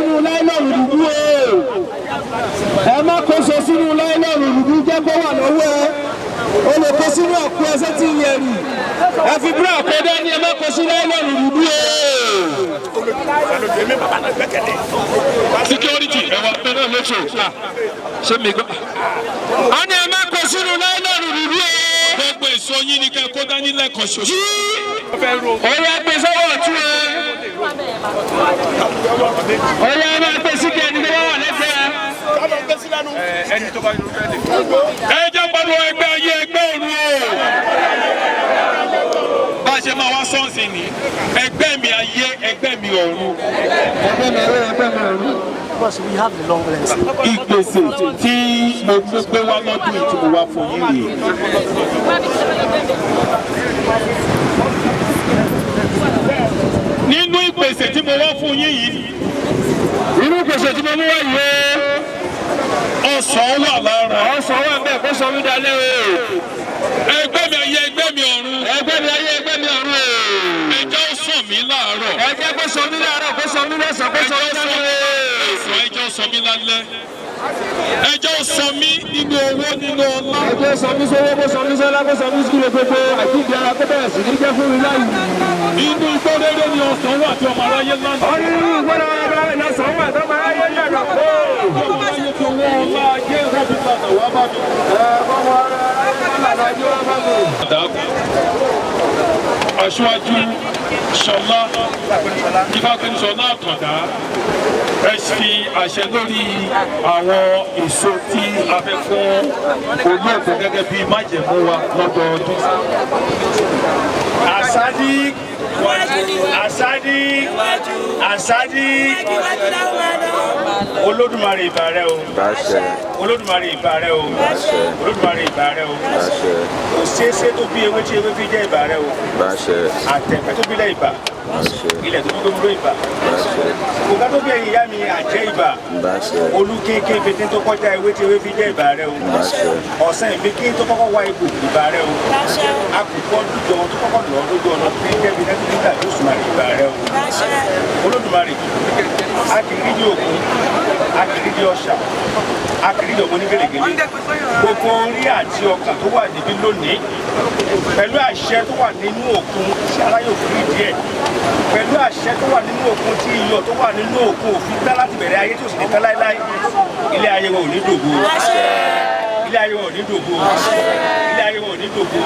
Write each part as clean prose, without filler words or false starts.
sínú láìlọ́ọ̀nù dúdú o ẹ má kó so sínú láìlọ́ọ̀nù dúdú jẹ́ kó wà lọ́wọ́ ẹ o lè kó sínú àpò ẹsẹ̀ tí ń yẹ rì ẹ fi búrọ̀ àpò dání ẹ má kó sínú láìlọ́ọ̀nù dúdú o. security ẹ̀wọ̀n pé náà ló ṣe ṣé mi gbọ́. a ní ẹ má kó sínú láìlọ́ọ̀nù dúdú o. gbogbo èso yín ni kẹ́ kó dání lẹ́ẹ̀kan ṣoṣo. ọ̀rọ̀ ẹgbẹ́ sọ́wọ́ ọ̀tún ẹ. ọ̀rọ̀ ẹ máa pèsè kí ẹni tó bá wà lẹ́gbẹ̀ẹ́. ẹni tó bá yọ fẹ́ lè. ẹ jẹ́ pẹ̀lú ẹgbẹ́ ayé ẹgbẹ́ òru o. bá a ṣe máa wá sọ́ọ̀sì ní ẹgbẹ́ mi ayé ẹgbẹ́ mi ọ̀run. ẹgbẹ́ mi ayé ẹgbẹ́ mi ọ̀run. ìgbésẹ̀ tí mo gbé wá lọ́dún yìí tí mo wá fún yín rèé. nínú ìpèsè tí mo wá fún yín yìí nínú ìpèsè tí mo mú wá yìí ọsàn wà lára ọsàn wà bẹ́ẹ̀ kó sọ mí dalẹ́ o ẹgbẹ́ mi ayé ẹgbẹ́ mi ọ̀run ẹgbẹ́ mi ayé ẹgbẹ́ mi ọ̀run o ẹjọ́ sọ mí láàárọ̀ ẹjẹ́ kó sọ mí láàárọ̀ kó sọ mí lọ́sàn kó sọ mí lálẹ́ ẹjọ́ sọ mí lálẹ́ ẹjọ́ sọ mí nínú owó nínú ọlá ẹjọ́ sọ mí sówó kó sọ mí sọ́lá kó sọ mí sílé gbogbo àti ìdí ara kó bẹ̀rẹ̀ sí ní jẹ́ fún mi láyé. inú igbó rere ni ọ̀sán wà tí ọmọ aráyé lánàá. ọdún igbó rere ni ọ̀sán wà tí ọmọ aráyé lánàá. ọmọ aráyé tó wọ́n ọlá ajé ìrọ́bì lánàá wá bá mi. ọmọ aráyé lánàá ajé wá bá mi. aṣáájú Ṣọlá Ifágbémisọ́lá Àkàndá ẹ fi àṣẹ lórí àwọn èso tí a fẹ́ fún olóògbé gẹ́gẹ́ bí májẹ̀mú wa lọ́dọọdún. Asadik Asadik Asadik Olódùmarè ìbà rẹ o Olódùmarè ìbà rẹ o Olódùmarè ìbà rẹ o kò ṣeéṣe tó bí ewé tí ewé fi jẹ́ ìbà rẹ o àtẹ̀pẹ́ tó bí lẹ́ ìbà ilẹ̀ tó bí gbogbo ìbà kòkà tó bí ẹ̀yìn ìyá mi àjẹ́ ìbà olúkéèké pété tó kọjá ewé tí ewé fi jẹ́ ìbà rẹ o ọ̀sán ìbíkí tó kọ́kọ́ wá ipò ìbà rẹ o akùkọ dúdú tó kọ́kọ́ lọ lójú ọ̀nà tí kẹ́bi náà ti dà yóò sùnmọ́ ìbà rẹ o Olódùmarè akìrí ní òkun akìrí ní ọ̀ṣà akìrí ní òkun ní gèlègèlè gbogbo orí àti ọkàn tó wà níbí lónìí pẹ̀lú àṣẹ tó wà nínú òkun tí aráyò fi díẹ̀ pẹ̀lú àṣẹ tó wà nínú òkun tí iyọ̀ tó wà nínú òkun òfin tán láti bẹ̀rẹ̀ ayé tí ò sì ní tán láéláé ilé ayé wọn ò ní dògo ilé ayé wọn ò ní dògo ilé ayé wọn ò ní dògo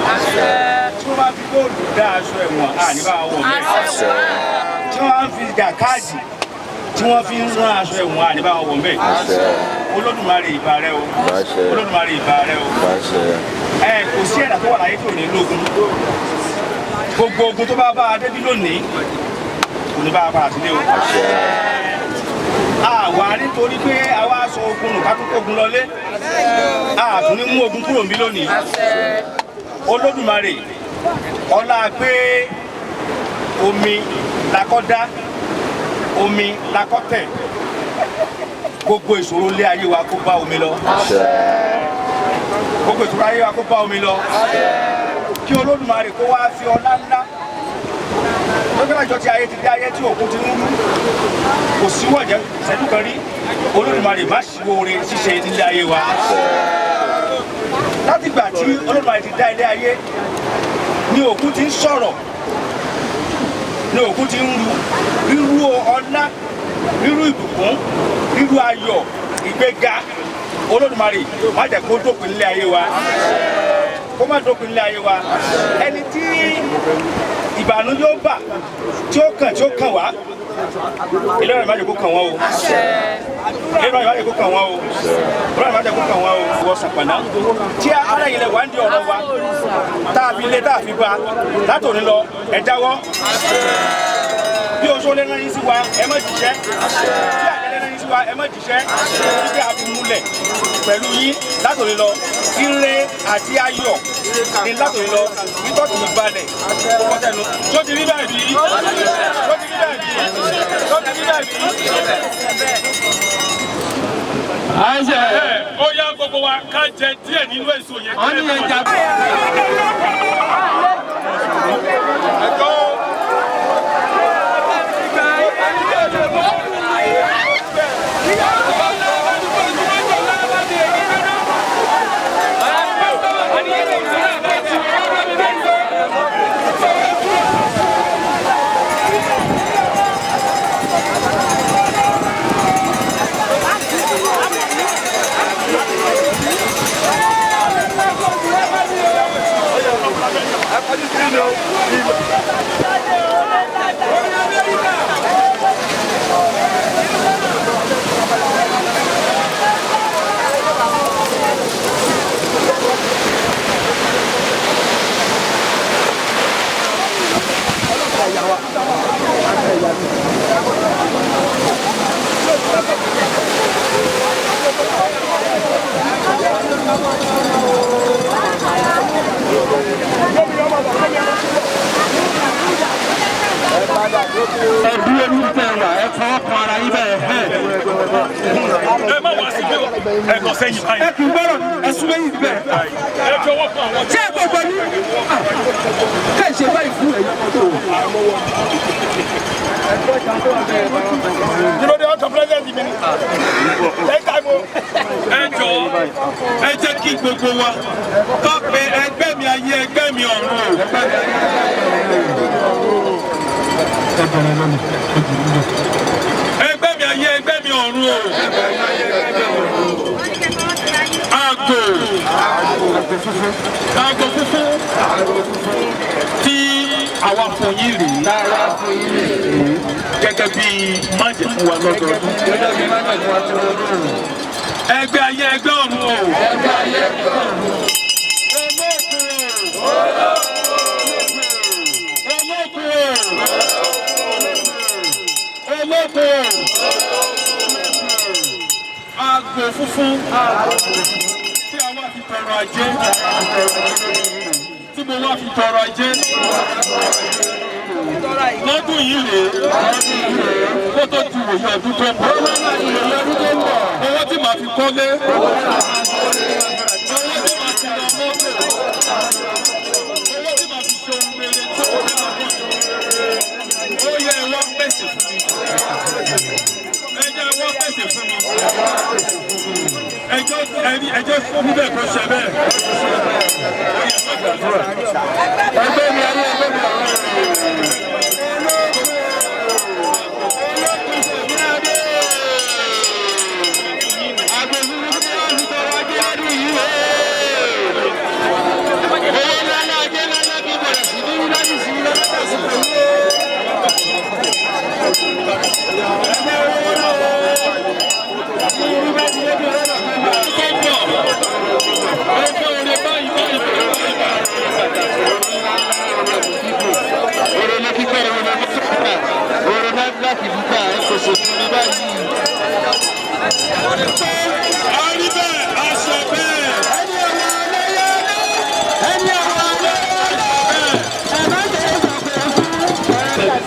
tí wọ́n bá fi góòlù dá aṣọ ẹ̀wọ̀n àníbá wọ̀ mẹ́ẹ̀ tí wọ́n bá fi jàkáàdì tí wọ́n fi ń rán aṣọ ẹ̀wọ̀n àníbá wọ̀ mẹ́ẹ̀ Olódùmarè ìbà rẹ o Olódùmarè ìbà rẹ o kò sí ẹ̀dá tó wà láyé tó ní lógun gbogbo ogun tó bá bá a débí lónìí kò ní bá a padà sílé o àwa nítorí pé àwa sọ ogun nù ká tó kógun lọlé àtún ní mú ogun kúrò níbí lónìí Olódùmarè ọlá pé omi lakọ́dá omi lakọ́tẹ̀ gbogbo ìṣòro ilé ayé wa kó bá omi lọ gbogbo ìṣòro ayé wa kó bá omi lọ kí Olódùmarè kó wá fi ọlá ńlá lọ́gbẹ́lá ìjọ tí ayé ti dé ayé tí òkun ti ń rú kò síwọ́ jẹ́ ìṣẹ́jú kan rí Olódùmarè má ṣíwó oore ṣíṣe nílé ayé wa láti ìgbà tí Olódùmarè ti dá ilé ayé ni òkun ti ń sọ̀rọ̀ ni òkun ti ń rú rírú ọlá rírú ìbùkún rírú ayọ̀ ìgbéga Olódùmarè má jẹ́ kó dópin nílé ayé wa kó má dópin nílé ayé wa ẹni tí ìbànújẹ́ ó bà tí ó kàn wá Ìlọrin ìmájẹ̀ kó kàn wọ́n o Ìlọrin ìmájẹ̀ kó kàn wọ́n o Ìlọrin ìmájẹ̀ kó kàn wọ́n o wọ́n sàpàná tí ara ilẹ̀ wà ń di ọ̀rọ̀ wa táàfi lé táàfi bá látòní lọ ẹ jáwọ́ bí oṣù lé náà yín sí wa ẹ má jíṣẹ́ bí àjẹlẹ́ náà yín sí wa ẹ má jíṣẹ́ bí a fi múlẹ̀ pẹ̀lú yín látòní lọ ire àti ayọ̀ ní látòní lọ nígbà tó ń balẹ̀ kókó tẹnu tó ti rí báyìí bí tó ti rí báyìí bí tó ti rí báyìí bí. àìsè ó yá gbogbo wa ká jẹ díẹ̀ nínú èso yẹn. wọ́n ní ẹja bẹ́ẹ̀. ẹ má wá síbí o ẹ lọ sẹ́yìn báyìí. ẹ kì í gbọ́dọ̀ ẹ sún lẹ́yìn bẹ́ẹ̀. ẹ jọ̀wọ́ fún àwọn. ṣé ẹ gbọ́dọ̀ ní ká ìṣe báyìí fún ẹ̀yìn ọ̀dọ́. Dúró de ọ̀tọ̀ pírẹ́sẹ̀ntì mi ni. Ẹ ká mo. Ẹ jọ̀ọ́ ẹ jẹ́ kí gbogbo wa ká pe ẹgbẹ́ mi ayé ẹgbẹ́ mi ọ̀run o. Ẹgbẹ́ mi ayé ẹgbẹ́ mi ọ̀run o. Àgò funfun tí àwa fún yín rèé gẹ́gẹ́ bí májèmú wa lọ́dọọdún. Ẹgbẹ́ ayé ẹgbẹ́ ọ̀run o. Àgò funfun tí a wá fi tọrọ ajé tí mo wá fi tọrọ ajé lọ́dún yìí rèé kó tó ti wòye ọdún tó ń bọ̀ owó tí màá fi kọ́lé owó tí màá fi ra mọ́tò owó tí màá fi ṣe ohun rere tí ó ní àbọ̀ ó yẹ ẹ wá pèsè fún mi ẹ jẹ́ ẹ wá pèsè fún mi ẹjọ́ fún mi bẹ́ẹ̀ kó ṣe bẹ́ẹ̀. Ẹgbẹ́ mi ayé ẹgbẹ́ mi àwọn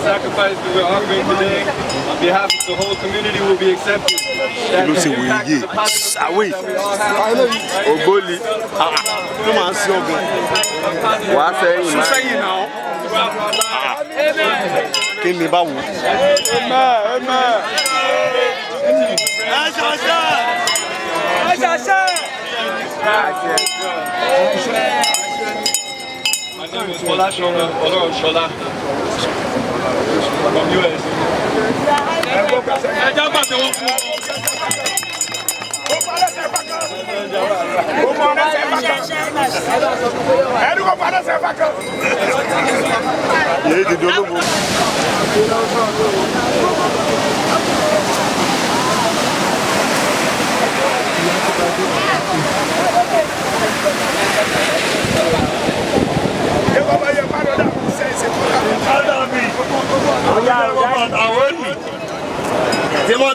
sacrifice that we're offering today on behalf of the whole community will be accepted. Ló ṣe wòye àwẹ̀ ògbólì tó máa ń sí ọgbọ̀n wà á sẹ́yìn náà kí ni báwo. My name is Ola Shola from US.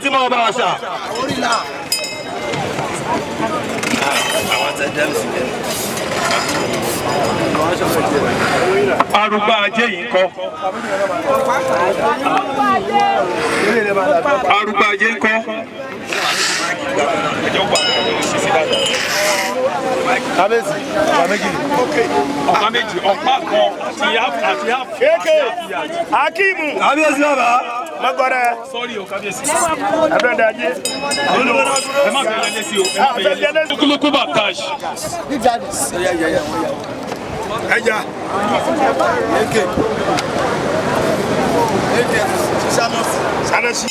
Tímọ́ bá ṣá. Arúgbó ajé yìí kọ́. Arúgbó ajé ń kọ́. Kábíyèsí, ọ̀pá méjì. Ọ̀pá méjì, ọ̀pá kan àti Kéèké Akíìmù. Kábíyèsí bàbá. Mọ́kọ́rẹ́. Sọ́ọ̀rì o, kábíyèsí. Ẹgbẹ́ dajé. Ẹ má fẹ́ yẹlé sí o. Ẹ má fẹ́ yẹlé sí o. Kúlúkú bàtáṣ. Ẹja. Sanasi.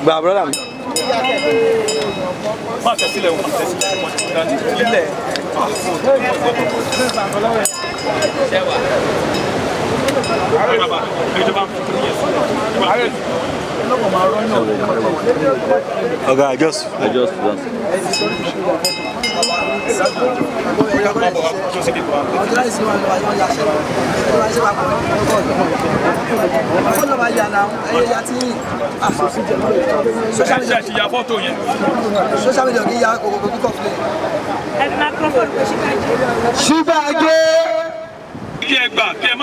Gba brọ́dà mi. Má tẹ̀sílẹ̀ o, má tẹ̀sílẹ̀. Ilẹ̀. Ọ̀gá, I just want. Social media kì í ya kókó kíkọ́ fún mi. Ṣíbàgé.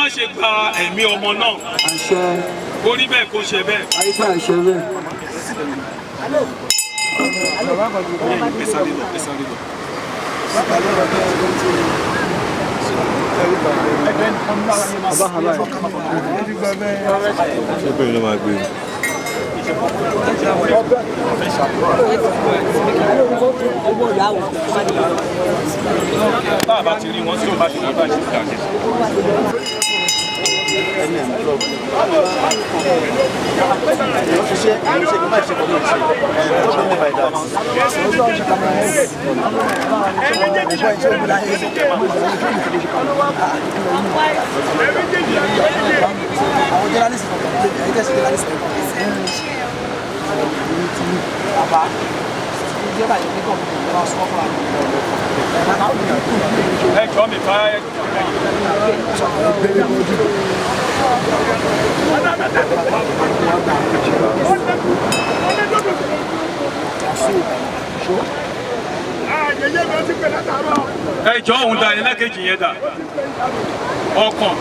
má ṣe gba ẹ̀mí ọmọ náà. àṣẹ. Kó rí bẹ́ẹ̀ kó ṣe bẹ́ẹ̀. àyíká àṣẹ bẹ́ẹ̀. Bàbá ti rí wọn tí ó bá ṣe ní bá ṣe ní àṣẹ. Ẹ jọ mi bá ẹ. Ẹ jọ òun da ẹlẹ́kejì yẹn dà ọkàn.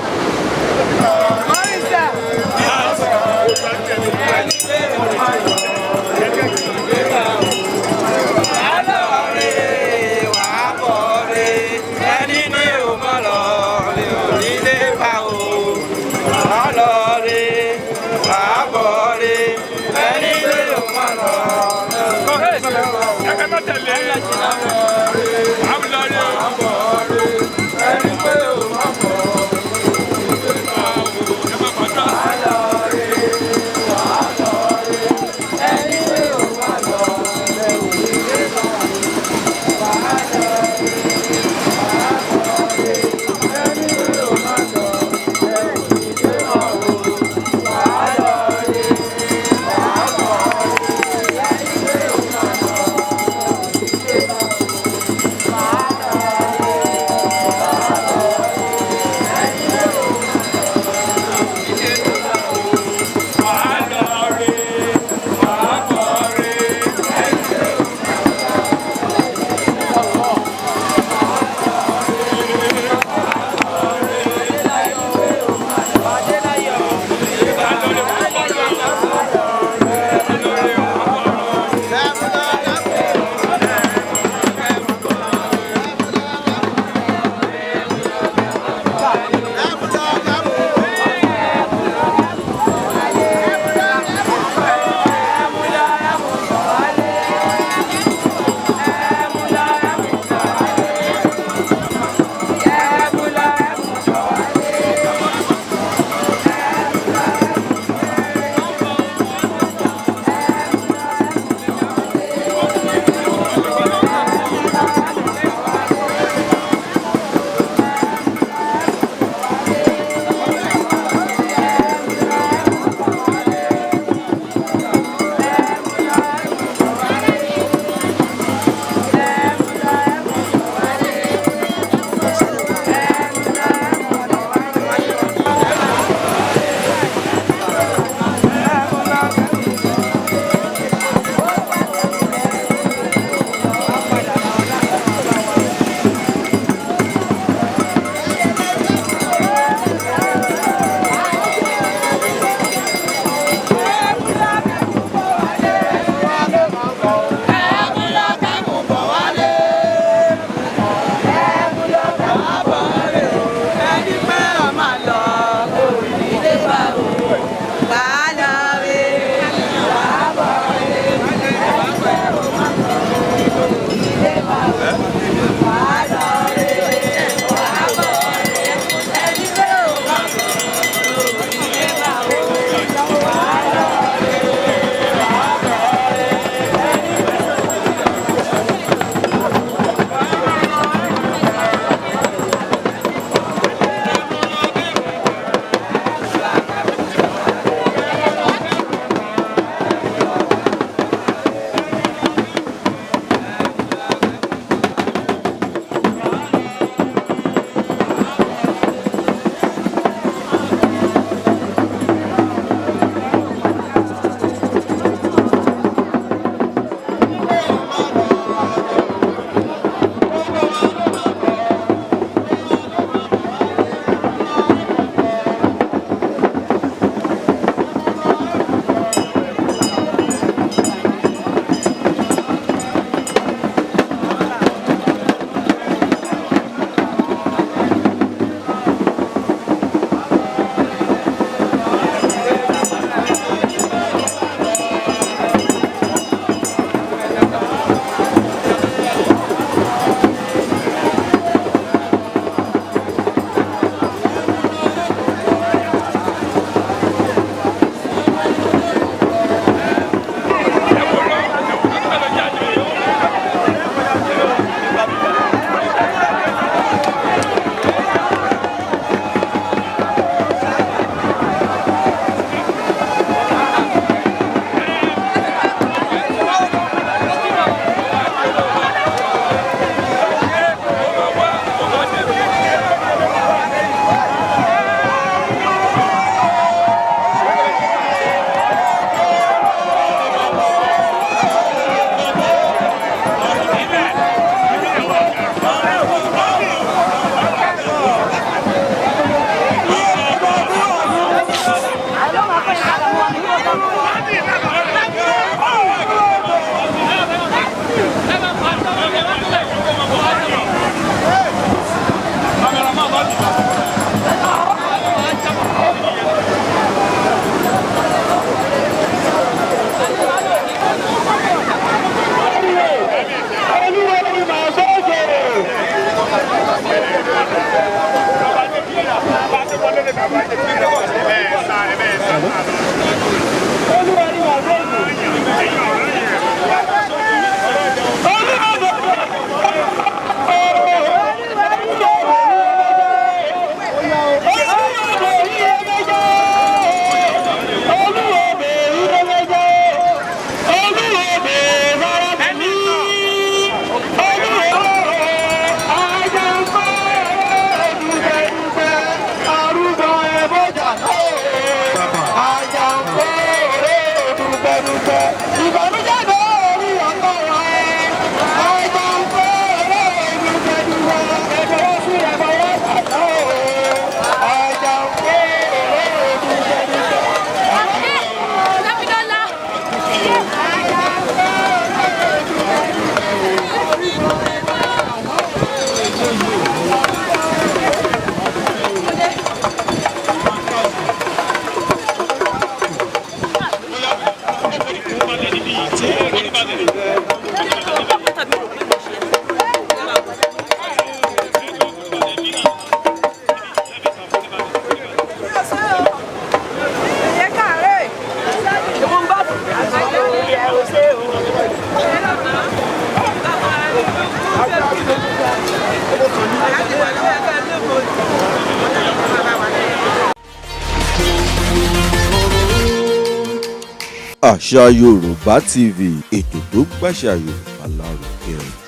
Àṣà Yorùbá TV, ètò tó gbàṣà Yorùbá lárugẹ.